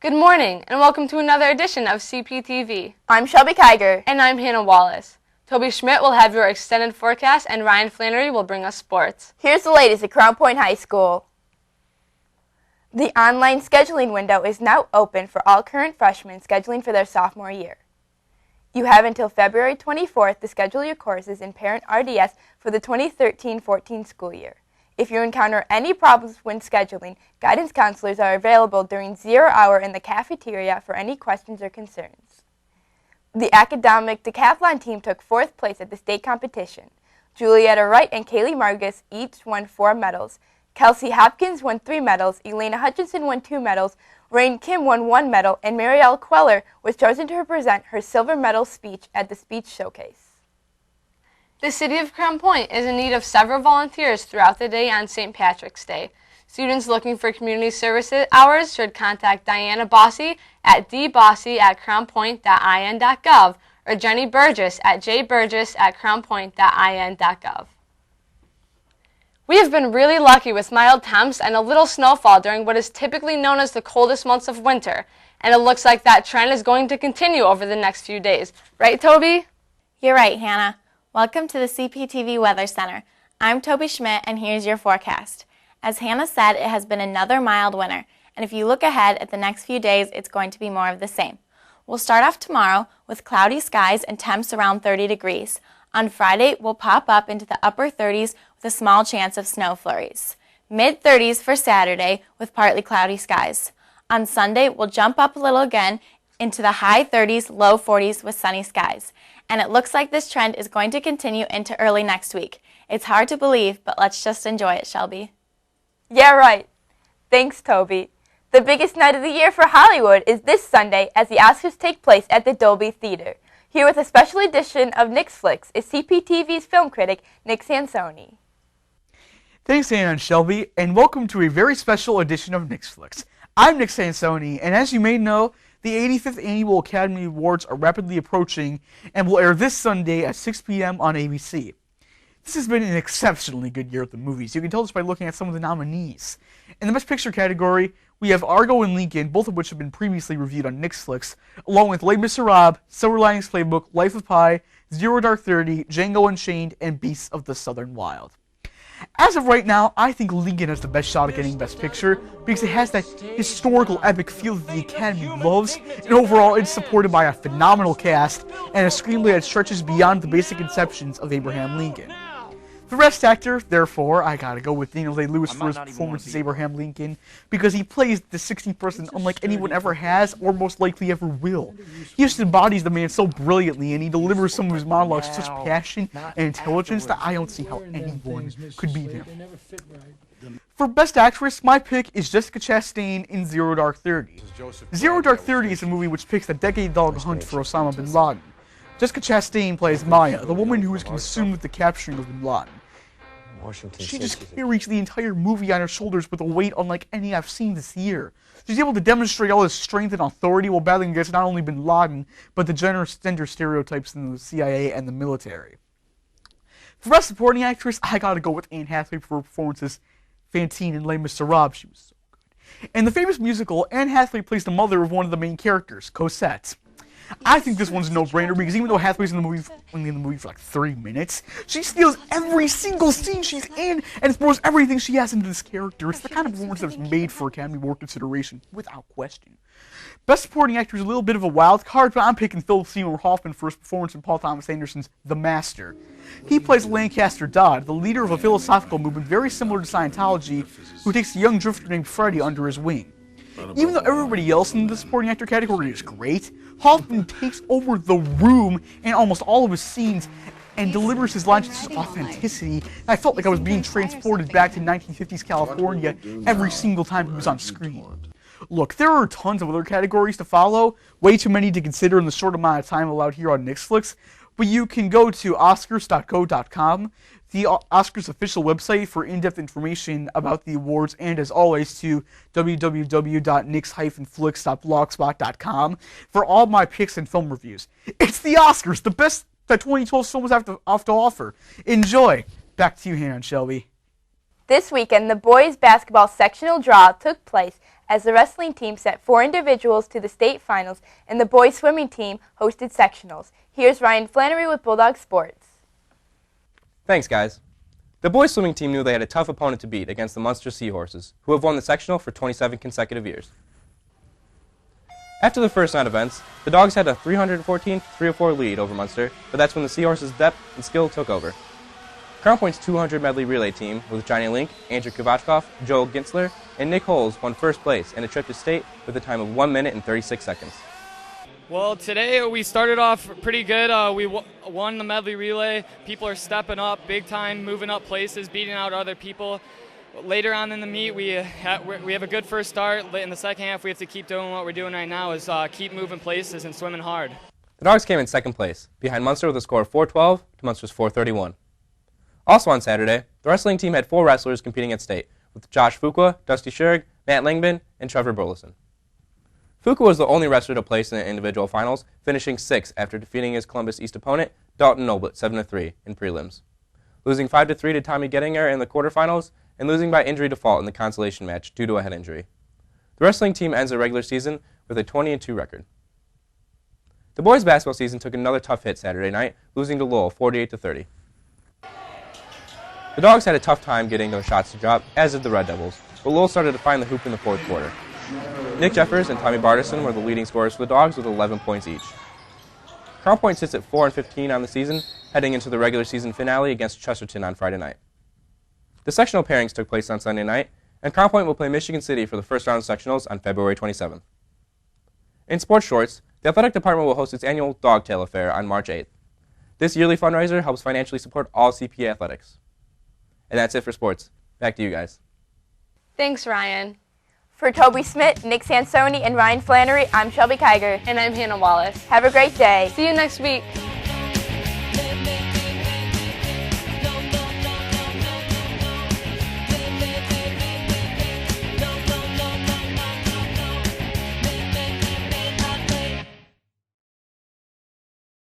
Good morning, and welcome to another edition of CPTV. I'm Shelby Kiger. And I'm Hannah Wallace. Toby Schmidt will have your extended forecast, and Ryan Flannery will bring us sports. Here's the latest at Crown Point High School. The online scheduling window is now open for all current freshmen scheduling for their sophomore year. You have until February 24th to schedule your courses in Parent RDS for the 2013-14 school year. If you encounter any problems when scheduling, guidance counselors are available during 0 hour in the cafeteria for any questions or concerns. The academic decathlon team took 4th place at the state competition. Julietta Wright and Kaylee Margus each won 4 medals. Kelsey Hopkins won 3 medals, Elena Hutchinson won 2 medals, Rain Kim won 1 medal, and Marielle Queller was chosen to represent her silver medal speech at the speech showcase. The city of Crown Point is in need of several volunteers throughout the day on St. Patrick's Day. Students looking for community service hours should contact Diana Bossy at dbossy@crownpoint.in.gov or Jenny Burgess at jburgess@crownpoint.in.gov. We have been really lucky with mild temps and a little snowfall during what is typically known as the coldest months of winter, and it looks like that trend is going to continue over the next few days. Right, Toby? You're right, Hannah. Welcome to the CPTV Weather Center. I'm Toby Schmidt, and here's your forecast. As Hannah said, it has been another mild winter, and if you look ahead at the next few days, it's going to be more of the same. We'll start off tomorrow with cloudy skies and temps around 30 degrees. On Friday, we'll pop up into the upper 30s with a small chance of snow flurries. Mid-30s for Saturday with partly cloudy skies. On Sunday, we'll jump up a little again into the high 30s, low 40s with sunny skies. And it looks like this trend is going to continue into early next week. It's hard to believe, but let's just enjoy it, Shelby. Yeah, right. Thanks, Toby. The biggest night of the year for Hollywood is this Sunday as the Oscars take place at the Dolby Theater. Here with a special edition of Nick's Flicks is CPTV's film critic, Nick Sansoni. Thanks, Hannah and Shelby, and welcome to a very special edition of Nick's Flicks. I'm Nick Sansoni, and as you may know, the 85th Annual Academy Awards are rapidly approaching and will air this Sunday at 6 p.m. on ABC. This has been an exceptionally good year at the movies. You can tell this by looking at some of the nominees. In the Best Picture category, we have Argo and Lincoln, both of which have been previously reviewed on Nick's Flicks, along with Les Miserables, Silver Linings Playbook, Life of Pi, Zero Dark 30, Django Unchained, and Beasts of the Southern Wild. As of right now, I think Lincoln has the best shot at getting Best Picture because it has that historical epic feel that the Academy loves, and overall it's supported by a phenomenal cast and a screenplay that stretches beyond the basic conceptions of Abraham Lincoln. The Best Actor, therefore, I gotta go with Daniel Day-Lewis for his performance as Abraham Lincoln because he plays the 60th person unlike anyone ever has or most likely ever will. He just embodies the man so brilliantly, and he delivers some of his monologues with such passion and intelligence that I don't see how anyone could beat him. For Best Actress, my pick is Jessica Chastain in Zero Dark 30. Zero Dark 30 is a movie which picks the decade-long hunt for Osama bin Laden. Jessica Chastain plays Maya, the woman who is consumed with the capturing of bin Laden. She just carries the entire movie on her shoulders with a weight unlike any I've seen this year. She's able to demonstrate all his strength and authority while battling against not only bin Laden, but the gender stereotypes in the CIA and the military. For Best Supporting Actress, I gotta go with Anne Hathaway for her performance as Fantine in Les Miserables. She was so good. In the famous musical, Anne Hathaway plays the mother of one of the main characters, Cosette. I think this one's a no-brainer because even though Hathaway's in the movie for like 3 minutes, she steals every single scene she's in and throws everything she has into this character. It's the kind of performance that's made for Academy Award consideration, without question. Best Supporting Actor is a little bit of a wild card, but I'm picking Philip Seymour Hoffman for his performance in Paul Thomas Anderson's The Master. He plays Lancaster Dodd, the leader of a philosophical movement very similar to Scientology, who takes a young drifter named Freddie under his wing. Even though everybody else in the supporting actor category is great, Hoffman takes over the room in almost all of his scenes and delivers his lines with such authenticity. I felt like I was being transported back to 1950s California every single time he was on screen. Look, there are tons of other categories to follow, way too many to consider in the short amount of time allowed here on Nick's Flicks, but you can go to oscars.co.com, the Oscars official website, for in-depth information about the awards, and as always to www.nix-flicks.blogspot.com for all my picks and film reviews. It's the Oscars, the best that 2012 films have to offer. Enjoy. Back to you, Hannah and Shelby. This weekend, the boys basketball sectional draw took place as the wrestling team sent 4 individuals to the state finals and the boys swimming team hosted sectionals. Here's Ryan Flannery with Bulldog Sports. Thanks, guys. The boys swimming team knew they had a tough opponent to beat against the Munster Seahorses, who have won the sectional for 27 consecutive years. After the first night events, the Dogs had a 314-304 lead over Munster, but that's when the Seahorses' depth and skill took over. Crown Point's 200 medley relay team with Johnny Link, Andrew Kovachkov, Joe Gintzler, and Nick Holes won first place and a trip to state with a time of 1 minute and 36 seconds. Well, today we started off pretty good. We won the medley relay. People are stepping up big time, moving up places, beating out other people. Later on in the meet, we have a good first start. In the second half, we have to keep doing what we're doing right now, is keep moving places and swimming hard. The Dogs came in second place, behind Munster with a score of 412 to Munster's 431. Also on Saturday, the wrestling team had 4 wrestlers competing at state, with Josh Fuqua, Dusty Scherg, Matt Langman, and Trevor Burleson. Fuqua was the only wrestler to place in the individual finals, finishing 6th after defeating his Columbus East opponent, Dalton Noblet, 7-3 in prelims, losing 5-3 to Tommy Gettinger in the quarterfinals, and losing by injury default in the consolation match due to a head injury. The wrestling team ends the regular season with a 20-2 record. The boys' basketball season took another tough hit Saturday night, losing to Lowell 48-30. The Dogs had a tough time getting those shots to drop, as did the Red Devils, but Lowell started to find the hoop in the fourth quarter. Nick Jeffers and Tommy Bartison were the leading scorers for the Dogs with 11 points each. Crown Point sits at 4-15 on the season, heading into the regular season finale against Chesterton on Friday night. The sectional pairings took place on Sunday night, and Crown Point will play Michigan City for the first round of sectionals on February 27th. In sports shorts, the athletic department will host its annual Dogtail Affair on March 8th. This yearly fundraiser helps financially support all CPA athletics. And that's it for sports. Back to you guys. Thanks, Ryan. For Toby Schmidt, Nick Sansoni, and Ryan Flannery, I'm Shelby Kiger. And I'm Hannah Wallace. Have a great day. See you next week.